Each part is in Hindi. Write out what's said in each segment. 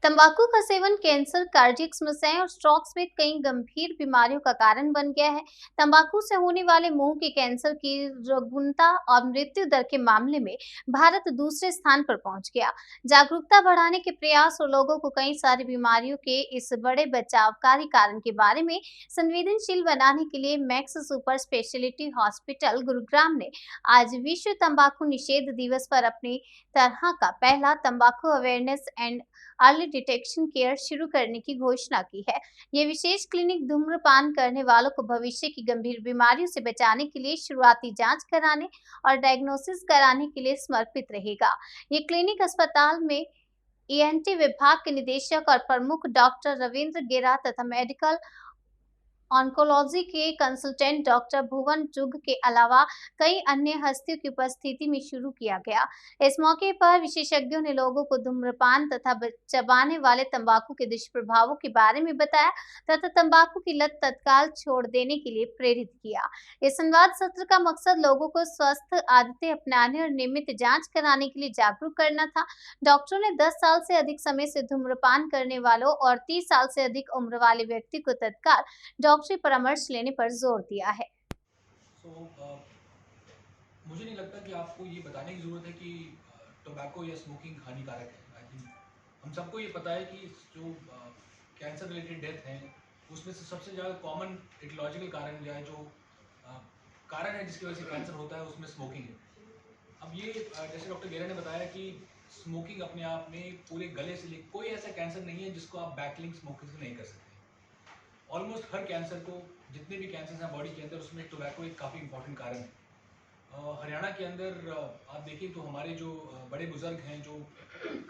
तंबाकू का सेवन कैंसर, कार्डियक समस्याएं और स्ट्रोक में कई गंभीर बीमारियों का कारण बन गया है। तंबाकू से होने वाले मुंह के कैंसर की रुग्णता और मृत्यु दर के मामले में भारत दूसरे स्थान पर पहुंच गया। जागरूकता बढ़ाने के प्रयास और लोगों को कई सारी बीमारियों के इस बड़े बचावकारी कारण के बारे में संवेदनशील बनाने के लिए max super speciality hospital Gurugram ने आज विश्व तंबाकू निषेध दिवस पर अपनी तरह का पहला तंबाकू awareness and early detection care शुरू करने की घोषणा की है। ये विशेष क्लिनिक धूम्रपान करने वालों को भविष्य की गंभीर बीमारियों से बचाने के लिए शुरुआती जांच कराने और डायग्नोसिस कराने के लिए समर्पित रहेगा। ये क्लिनिक अस्पताल में ईएनटी विभाग के निदेशक और प्रमुख डॉक्टर रविंद्र गेरा तथा मेडिकल ऑन्कोलॉजी के कंसल्टेंट डॉक्टर भुवन चुग के अलावा कई अन्य हस्तियों की उपस्थिति में शुरू किया गया। इस मौके पर विशेषज्ञों ने लोगों को धूम्रपान तथा चबाने वाले तंबाकू के दुष्प्रभावों के बारे में बताया तथा तंबाकू की लत तत्काल छोड़ देने के लिए प्रेरित किया। इस संवाद सत्र का मकसद लोगों को स्वस्थ आदतें अपनाने और नियमित जांच कराने के लिए जागरूक करना था। डॉक्टरों ने 10 साल से अधिक समय से धूम्रपान करने वालों और 30 साल से अधिक उम्र वाले व्यक्ति को तत्काल डॉक्टरी परामर्श लेने पर जोर दिया है। मुझे नहीं लगता कि आपको ये बताने की ज़रूरत है कि टोबैको या स्मोकिंग हानिकारक है। आई थिंक हम सबको ये पता है कि जो कैंसर रिलेटेड डेथ हैं उसमें से सबसे ज़्यादा कॉमन एटियोलॉजिकल कारण या जो अ, कारण है जिसकी वजह से कैंसर होता है उसमें स्मोकिंग है। अब ये जैसे डॉक्टर गेरा ने बताया कि स्मोकिंग अपने आप में पूरे गले से ले कोई ऐसा कैंसर नहीं है जिसको आप बैकलिंग स्मोकिंग से नहीं कर सकते। ऑलमोस्ट हर कैंसर को, जितने भी कैंसर हैं बॉडी के अंदर, उसमें टोबैको एक काफ़ी इंपॉर्टेंट कारण है। हरियाणा के अंदर आप देखें तो हमारे जो बड़े बुजुर्ग हैं जो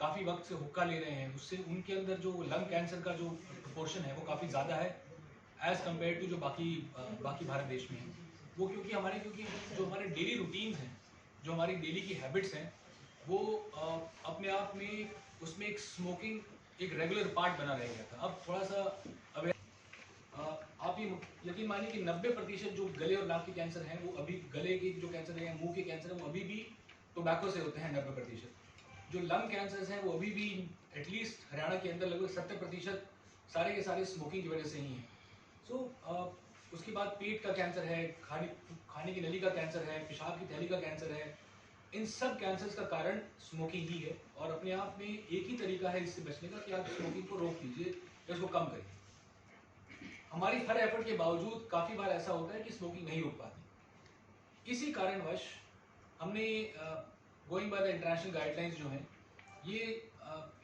काफ़ी वक्त से हुक्का ले रहे हैं, उससे उनके अंदर जो लंग कैंसर का जो प्रोपोर्शन है वो काफ़ी ज़्यादा है एज़ कम्पेयर टू जो बाकी भारत देश में है। वो क्योंकि जो हमारे डेली रूटीन्स हैं, जो हमारी डेली की हैबिट्स हैं, वो अपने आप में उसमें एक स्मोकिंग एक रेगुलर पार्ट बना रह गया था। अब थोड़ा सा आप ये यकीन मानिए कि 90% जो गले और नाक के कैंसर हैं वो अभी गले के जो कैंसर है या मुंह के कैंसर है वो अभी भी टोबैको से होते हैं 90%। जो लंग कैंसर हैं वो अभी भी एटलीस्ट हरियाणा के अंदर लगभग 70% सारे के सारे स्मोकिंग की वजह से ही हैं। सो उसके बाद पेट का कैंसर है, खाने की नली का कैंसर है, पेशाब की थैली का कैंसर है। इन सब कैंसर्स का कारण स्मोकिंग ही है और अपने आप में एक ही तरीका है इससे बचने का कि आप स्मोकिंग को रोक लीजिए या उसको कम करिए। हमारी हर एफर्ट के बावजूद काफ़ी बार ऐसा होता है कि स्मोकिंग नहीं रुक पाती। इसी कारणवश हमने going by the international guidelines जो हैं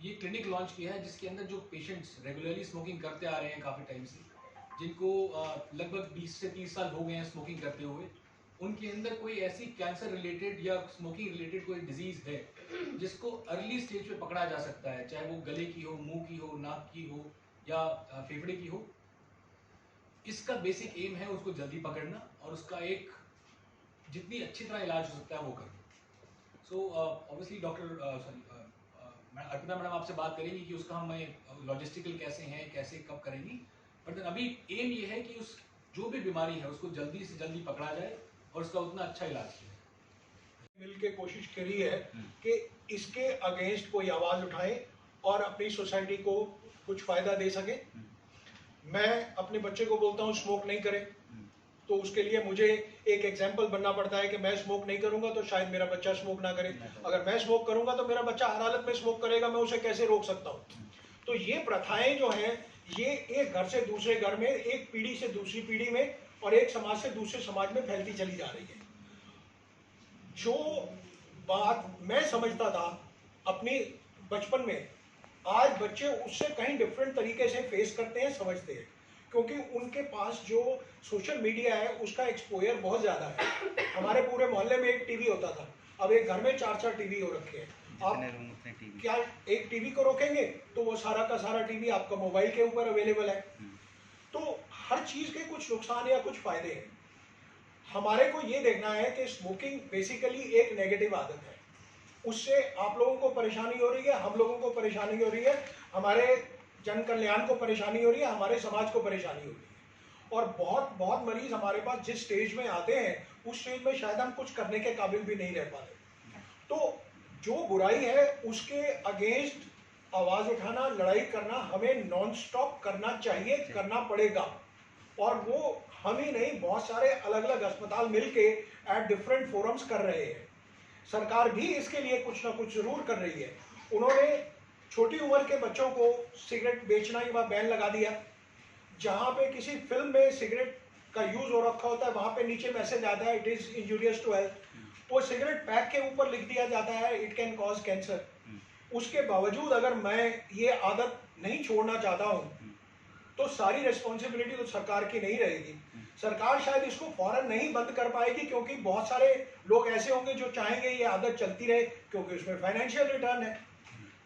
ये क्लिनिक लॉन्च किया है जिसके अंदर जो पेशेंट्स रेगुलरली स्मोकिंग करते आ रहे हैं काफ़ी टाइम से, जिनको लगभग 20 से 30 साल हो गए हैं स्मोकिंग करते हुए, उनके अंदर कोई ऐसी कैंसर रिलेटेड या स्मोकिंग रिलेटेड कोई डिजीज़ है जिसको अर्ली स्टेज पे पकड़ा जा सकता है, चाहे वो गले की हो, मुंह की हो, नाक की हो या फेफड़े की हो। इसका बेसिक एम है उसको जल्दी पकड़ना और उसका एक जितनी अच्छी तरह इलाज हो सकता है वो करना। So obviously doctor Arpita madam आपसे बात करेंगी कि उसका हम लॉजिस्टिकल कैसे हैं, कैसे कब करेंगी। बट देन अभी एम ये है कि उस जो भी बीमारी है उसको जल्दी से जल्दी पकड़ा जाए और उसका उतना अच्छा इलाज किया जाए। मिल के कोशिश करी है कि इसके अगेंस्ट कोई आवाज़ उठाए और अपनी सोसाइटी को कुछ फ़ायदा दे सके। मैं अपने बच्चे को बोलता हूँ स्मोक नहीं करे, तो उसके लिए मुझे एक एग्जाम्पल बनना पड़ता है कि मैं स्मोक नहीं करूंगा तो शायद मेरा बच्चा स्मोक ना करे, अगर मैं स्मोक करूंगा तो मेरा बच्चा हर हालत में स्मोक करेगा, मैं उसे कैसे रोक सकता हूँ। तो ये प्रथाएं जो हैं ये एक घर से दूसरे घर में, एक पीढ़ी से दूसरी पीढ़ी में और एक समाज से दूसरे समाज में फैलती चली जा रही है। जो बात मैं समझता था अपनी बचपन में, आज बच्चे उससे कहीं डिफरेंट तरीके से फेस करते हैं, समझते हैं, क्योंकि उनके पास जो सोशल मीडिया है उसका एक्सपोजर बहुत ज़्यादा है। हमारे पूरे मोहल्ले में एक टीवी होता था, अब एक घर में 4-4 टीवी हो रखे हैं। आप क्या एक टीवी को रोकेंगे तो वो सारा का सारा टीवी आपका मोबाइल के ऊपर अवेलेबल है। तो हर चीज़ के कुछ नुकसान या कुछ फायदे हैं। हमारे को ये देखना है कि स्मोकिंग बेसिकली एक नेगेटिव आदत है, उससे आप लोगों को परेशानी हो रही है, हम लोगों को परेशानी हो रही है, हमारे जन कल्याण को परेशानी हो रही है, हमारे समाज को परेशानी हो रही है। और बहुत बहुत मरीज हमारे पास जिस स्टेज में आते हैं उस स्टेज में शायद हम कुछ करने के काबिल भी नहीं रह पाते। तो जो बुराई है उसके अगेंस्ट आवाज उठाना, लड़ाई करना हमें नॉन स्टॉप करना चाहिए, करना पड़ेगा। और वो हम ही नहीं, बहुत सारे अलग अलग अस्पताल मिलके एट डिफरेंट फोरम्स कर रहे हैं। सरकार भी इसके लिए कुछ ना कुछ जरूर कर रही है। उन्होंने छोटी उम्र के बच्चों को सिगरेट बेचना या बैन लगा दिया। जहां पे किसी फिल्म में सिगरेट का यूज हो रखा होता है वहां पे नीचे मैसेज आता है, it is injurious to health. वो सिगरेट पैक के ऊपर लिख दिया जाता है, इट कैन कॉज कैंसर। उसके बावजूद अगर मैं ये आदत नहीं छोड़ना चाहता हूं तो सारी रिस्पॉन्सिबिलिटी तो सरकार की नहीं रहेगी। सरकार शायद इसको फौरन नहीं बंद कर पाएगी, क्योंकि बहुत सारे लोग ऐसे होंगे जो चाहेंगे ये आदत चलती रहे, क्योंकि उसमें फाइनेंशियल रिटर्न है।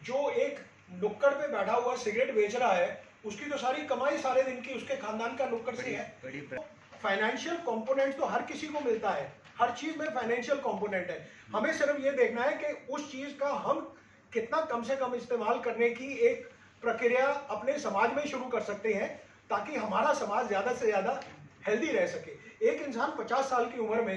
जो एक नुक्कड़ पे बैठा हुआ सिगरेट बेच रहा है, उसकी तो सारी कमाई सारे दिन की उसके खानदान का नुक्कड़ से है। फाइनेंशियल कंपोनेंट तो हर किसी को मिलता है, हर चीज में फाइनेंशियल कंपोनेंट है। हमें सिर्फ ये देखना है कि उस चीज का हम कितना कम से कम इस्तेमाल करने की एक प्रक्रिया अपने समाज में शुरू कर सकते हैं, ताकि हमारा समाज ज्यादा से ज्यादा हेल्दी रह सके। एक इंसान 50 साल की उम्र में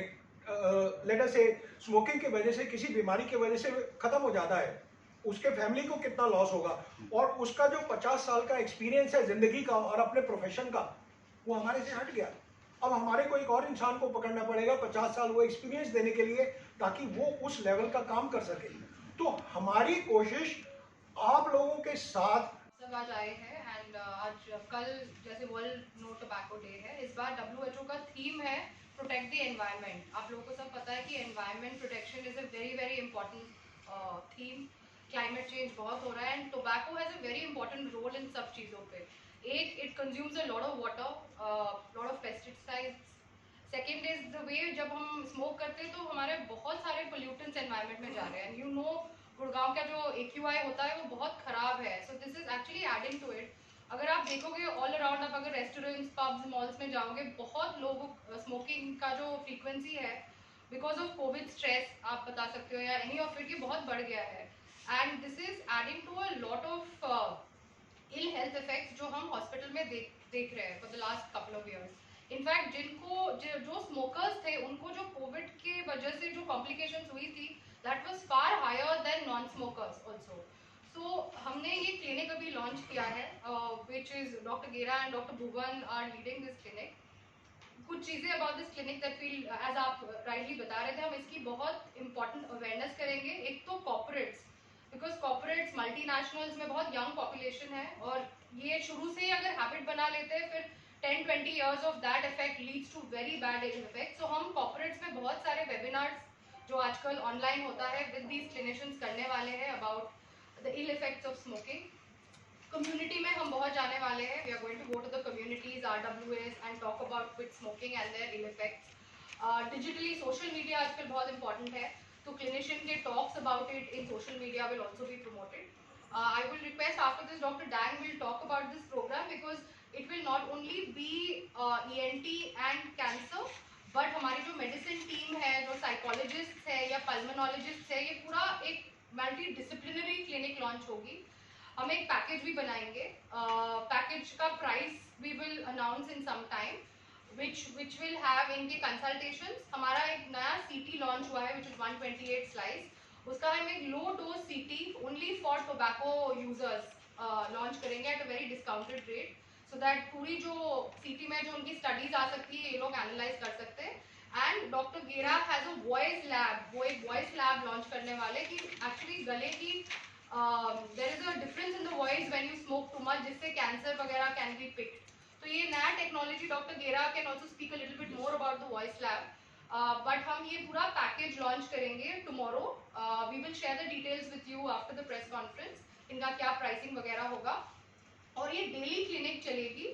लेट अस से स्मोकिंग की वजह से, किसी बीमारी की वजह से खत्म हो जाता है, उसके फैमिली को कितना लॉस होगा। और उसका जो 50 साल का एक्सपीरियंस है जिंदगी का और अपने प्रोफेशन का, वो हमारे से हट गया। अब हमारे को एक और इंसान को पकड़ना पड़ेगा 50 साल वो एक्सपीरियंस देने के लिए, ताकि वो उस लेवल का काम कर सके। तो हमारी कोशिश आप लोगों के साथ सब आज आए हैं एंड आज कल जैसे वर्ल्ड नो टोबैको डे है, इस बार WHO का थीम है प्रोटेक्ट द एनवायरनमेंट। आप लोगों को सब पता है कि environment protection is a very very important theme. Climate change बहुत हो रहा है and tobacco has a very important role in सब चीज़ों पे। एक, it consumes a lot of water, lot of pesticides. Second is the way जब हम स्मोक करते हैं तो हमारे बहुत सारे पोल्यूटेंट्स एनवायरनमेंट में जा रहे हैं। यू नो गुड़गांव का जो AQI होता है वो बहुत खराब है, so this is actually adding to it. अगर आप देखोगे ऑल अराउंड, आप अगर रेस्टोरेंट्स, पब्स, मॉल्स में जाओगे, बहुत लोग स्मोकिंग का जो फ्रीक्वेंसी है बिकॉज ऑफ कोविड स्ट्रेस, आप बता सकते हो, या एनी ऑफ इट, ये बहुत बढ़ गया है। And this is adding to a lot of ill health effects जो हम हॉस्पिटल में देख रहे हैं for the last couple of years. In fact जो स्मोकर्स थे उनको जो कोविड के वजह से जो कॉम्प्लिकेशंस हुई थी, that was far higher than non smokers also. So हमने ये क्लिनिक अभी लॉन्च किया है, which is doctor Gera and doctor Bhuvan are leading this clinic. कुछ चीज़ें about this clinic that we, as आप राइटली बता रहे थे, हम इसकी बहुत इंपॉर्टेंट अवेयरनेस करेंगे। एक तो कॉर्पोरेट्स, बिकॉज कॉर्पोरेट्स मल्टीनेशनल्स में बहुत यंग पॉपुलेशन है और ये शुरू से ही अगर हैबिट बना लेते हैं, फिर 10-20 years of that effect leads to very bad effect. So हम कॉर्पोरेट्स में बहुत सारे वेबिनार्स जो आजकल ऑनलाइन होता है विद दीज क्लिनिशियंस करने वाले हैं about the ill effects of smoking. Community में हम बहुत जाने वाले हैं, we are going to go to the communities, RWAs and talk about quit smoking and their ill effects. Digitally social media आजकल बहुत इंपॉर्टेंट है, तो क्लिनिशियन के talks about it in social media will also be promoted. I will request after this Dr. Dang will talk about this program because it will not only be ENT and cancer, but हमारी जो मेडिसिन टीम है, जो साइकोलॉजिस्ट है या पल्मोनोलॉजिस्ट है, ये पूरा एक मल्टी डिसिप्लिनरी क्लिनिक लॉन्च होगी। हम एक पैकेज भी बनाएंगे, पैकेज का price we will announce in some time, which will have इनके कंसल्टेशंस। हमारा एक नया CT लॉन्च हुआ है which is 128 स्लाइस, उसका हम एक low dose CT only for tobacco users launch करेंगे at a very discounted rate, so that पूरी जो CT में जो उनकी स्टडीज आ सकती है ये लोग एनालाइज कर सकते हैं। एंड डॉक्टर गेरा हैज अ वॉइस लैब, वो एक वॉइस लैब लॉन्च करने वाले कि एक्चुअली गले की there is a difference in the voice when you smoke too much, जिससे कैंसर वगैरह कैन बी पिक्ड। तो ये नया technology, doctor Gera can also speak a little bit more about the voice lab, but हम ये पूरा पैकेज लॉन्च करेंगे tomorrow. We will share the details with you after the press conference, इनका क्या प्राइसिंग वगैरह होगा। और ये डेली क्लिनिक चलेगी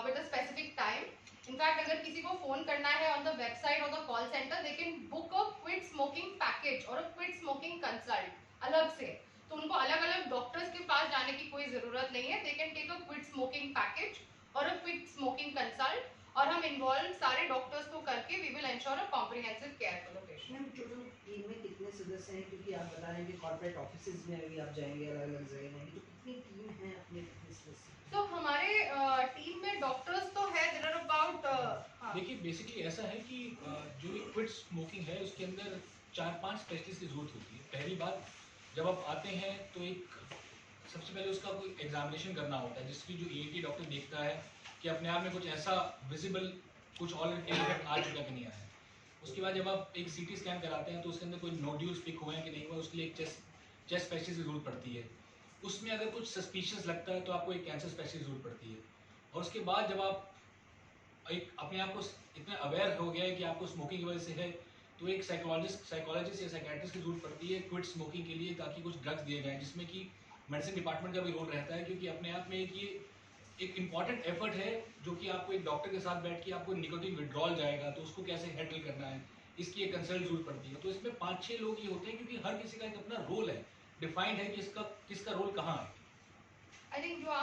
with a specific time. In fact अगर किसी को फोन करना है ऑन द वेबसाइट और the call centre, they can book a quit smoking package और अ क्विट स्मोकिंग कंसल्ट अलग से, तो उनको अलग अलग डॉक्टर्स के पास जाने की कोई जरूरत नहीं है। They can take a quit smoking package और अ क्विट स्मोकिंग कंसल्ट, और हम इन्वॉल्व सारे डॉक्टर्स को करके we will ensure a comprehensive care for the patient. Ma'am total team में कितने सदस्य हैं, क्योंकि आप बता रहे हैं कि कॉर्पोरेट ऑफिसेज में अभी आप जाएंगे, अलग अलग जगह जाएंगे, तो कितनी टीम है अपने कितने सदस्य? तो हमारे टीम में डॉक्टर्स तो है, देयर आर अबाउट, देखिए बेसिकली ऐसा है कि जो ये क्विट स्मोकिंग है उसके अंदर 4-5 स्पेशलिस्ट की जरूरत होती है। पहली बात, जब आप आते हैं तो एक सबसे पहले उसका कोई एग्जामिनेशन करना होता है, जिसकी जो ENT डॉक्टर देखता है कि अपने आप में कुछ ऐसा विजिबल कुछ ऑलरेडी आ चुका कि नहीं आया है। उसके बाद जब आप एक CT स्कैन कराते हैं तो उसके अंदर कोई नोड्यूल्स पिक हुए हैं कि नहीं हुए, उसके लिए एक चेस्ट स्पेशलिस्ट की जरूरत पड़ती है। उसमें अगर कुछ सस्पिशियस लगता है तो आपको एक कैंसर स्पेशलिस्ट की जरूरत पड़ती है। और उसके बाद जब आप एक अपने आप को इतना अवेयर हो गया है कि आपको स्मोकिंग की वजह से है, तो एक साइकोलॉजिस्ट या साइकेट्रिस्ट की जरूरत पड़ती है क्विट स्मोकिंग के लिए, ताकि कुछ ड्रग्स दिए जाएं, जिसमें कि मेडिसिन डिपार्टमेंट का भी रोल रहता है, क्योंकि अपने आप में एक इम्पॉर्टेंट एफर्ट है जो कि आपको एक डॉक्टर के साथ बैठ के आपको निकोटीन विड्रॉल जाएगा तो उसको कैसे हैंडल करना है, इसकी एक कंसल्ट जरूरत पड़ती है। तो इसमें 5-6 लोग ये होते हैं, क्योंकि हर किसी का एक अपना रोल है, डिफाइंड है कि इसका किसका रोल कहाँ है। आई थिंक जो आप